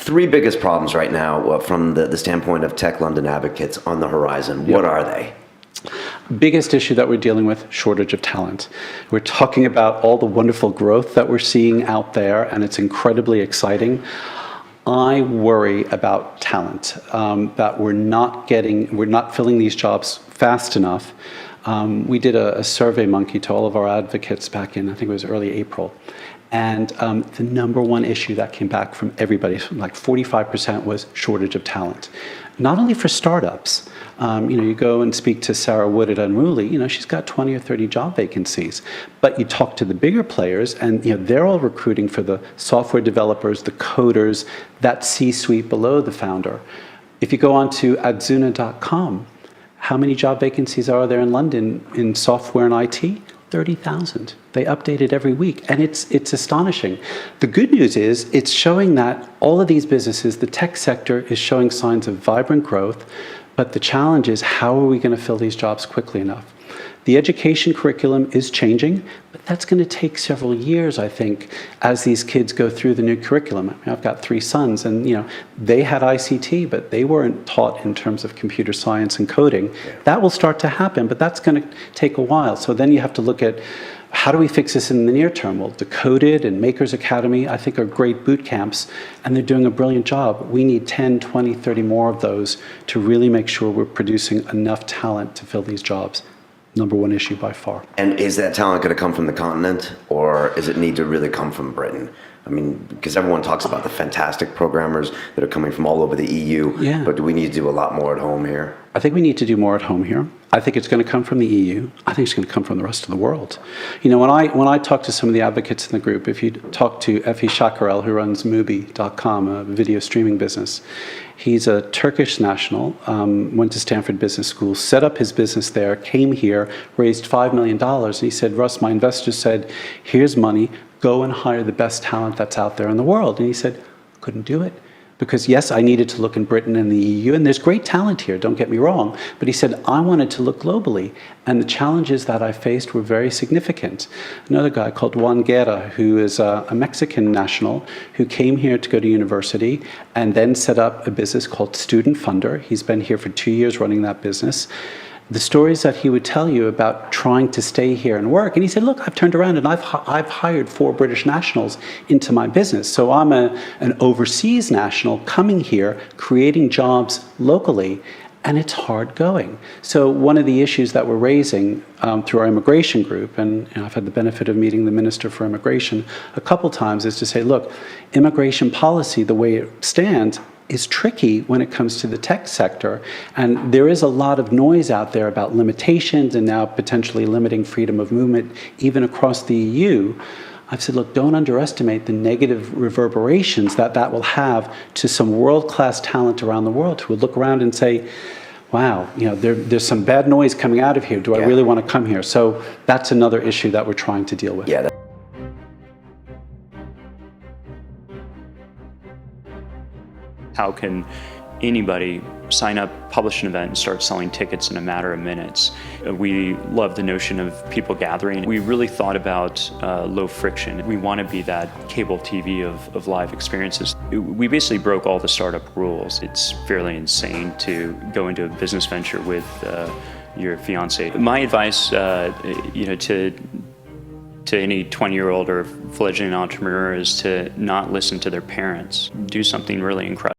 three biggest problems right now from the standpoint of Tech London advocates on the horizon. What are they? Biggest issue that we're dealing with, shortage of talent. We're talking about all the wonderful growth that we're seeing out there, and it's incredibly exciting. I worry about talent, that we're not filling these jobs fast enough. We did a survey monkey to all of our advocates back in, I think it was early April. And the number one issue that came back from everybody, like 45%, was shortage of talent. Not only for startups. You go and speak to Sarah Wood at Unruly, she's got 20 or 30 job vacancies. But you talk to the bigger players, and they're all recruiting for the software developers, the coders, that C-suite below the founder. If you go on to adzuna.com, how many job vacancies are there in London in software and IT? 30,000. They update it every week, and it's astonishing. The good news is it's showing that all of these businesses, the tech sector, is showing signs of vibrant growth, but the challenge is how are we going to fill these jobs quickly enough? The education curriculum is changing, but that's going to take several years, I think, as these kids go through the new curriculum. I've got 3 sons, and they had ICT, but they weren't taught in terms of computer science and coding. That will start to happen, but that's going to take a while. So then you have to look at how do we fix this in the near term? Well, Decoded and Makers Academy, I think, are great boot camps, and they're doing a brilliant job. We need 10, 20, 30 more of those to really make sure we're producing enough talent to fill these jobs. Number one issue by far. And is that talent going to come from the continent, or does it need to really come from Britain? I mean, because everyone talks about the fantastic programmers that are coming from all over the EU, but do we need to do a lot more at home here? I think we need to do more at home here. I think it's going to come from the EU. I think it's going to come from the rest of the world. When I talk to some of the advocates in the group, if you talk to Efi Shakarel, who runs Mubi.com, a video streaming business, he's a Turkish national, went to Stanford Business School, set up his business there, came here, raised $5 million, and he said, Russ, my investors said, here's money, go and hire the best talent that's out there in the world. And he said, couldn't do it. Because yes, I needed to look in Britain and the EU, and there's great talent here, don't get me wrong, but he said, I wanted to look globally, and the challenges that I faced were very significant. Another guy called Juan Guerra, who is a Mexican national, who came here to go to university and then set up a business called Student Funder. He's been here for 2 years running that business. The stories that he would tell you about trying to stay here and work. And he said, look, I've turned around and I've hired 4 British nationals into my business. So I'm an overseas national coming here, creating jobs locally, and it's hard going. So one of the issues that we're raising through our immigration group, and I've had the benefit of meeting the Minister for Immigration a couple times, is to say, look, immigration policy, the way it stands, is tricky when it comes to the tech sector. And there is a lot of noise out there about limitations and now potentially limiting freedom of movement even across the EU. I've said, look, don't underestimate the negative reverberations that will have to some world-class talent around the world who will look around and say, wow, there's some bad noise coming out of here. Do I really want to come here? So that's another issue that we're trying to deal with. How can anybody sign up, publish an event, and start selling tickets in a matter of minutes? We love the notion of people gathering. We really thought about low friction. We want to be that cable TV of live experiences. We basically broke all the startup rules. It's fairly insane to go into a business venture with your fiance. My advice, to any 20-year-old or fledgling entrepreneur is to not listen to their parents. Do something really incredible.